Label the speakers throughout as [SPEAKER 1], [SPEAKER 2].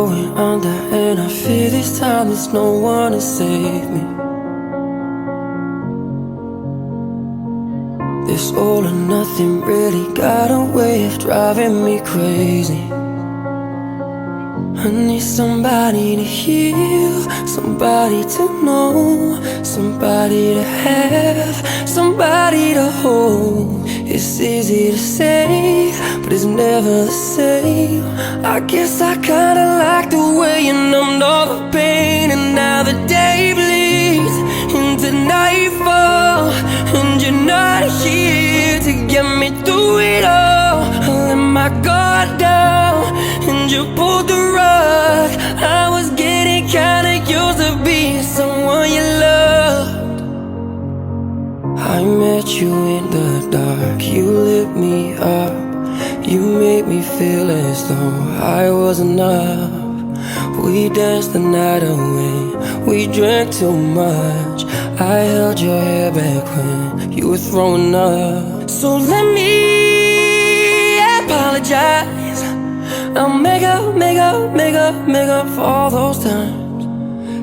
[SPEAKER 1] going under, and I fear this time there's no one to save me. This all or nothing really got a way of driving me crazy. I need somebody to heal, somebody to know, somebody to have, somebody to hold. It's easy to say, but it's never the same. I guess I kinda like the way you numbed all the pain, and now the day bleeds into nightfall, and you're not here to get me through it all. I let my guard down, and you pulled the rug. I was getting kinda used to being someone you loved. I met you in the dark, you lit me up. You made me feel as though I was enough. We danced the night away, we drank too much. I held your hair back when you were throwing up. So let me apologize. I'll make up for all those times.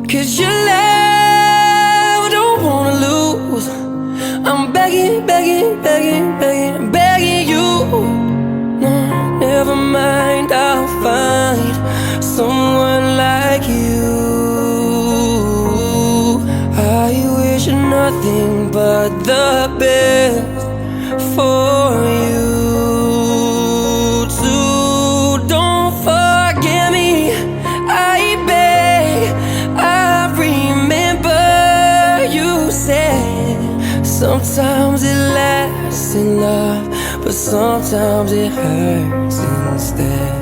[SPEAKER 1] 'Cause your love, I don't wanna lose. I'm begging you. No, never mind, I'll find someone like you. I wish nothing but the best for you. Sometimes it lasts in love, but sometimes it hurts instead.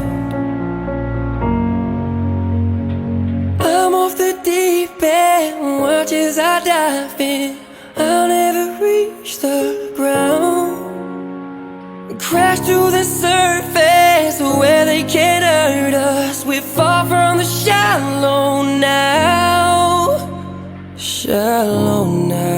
[SPEAKER 1] I'm off the deep end, watch as I dive in. I'll never reach the ground. Crash through the surface where they can't hurt us. We're far from the shallow now. Shallow now.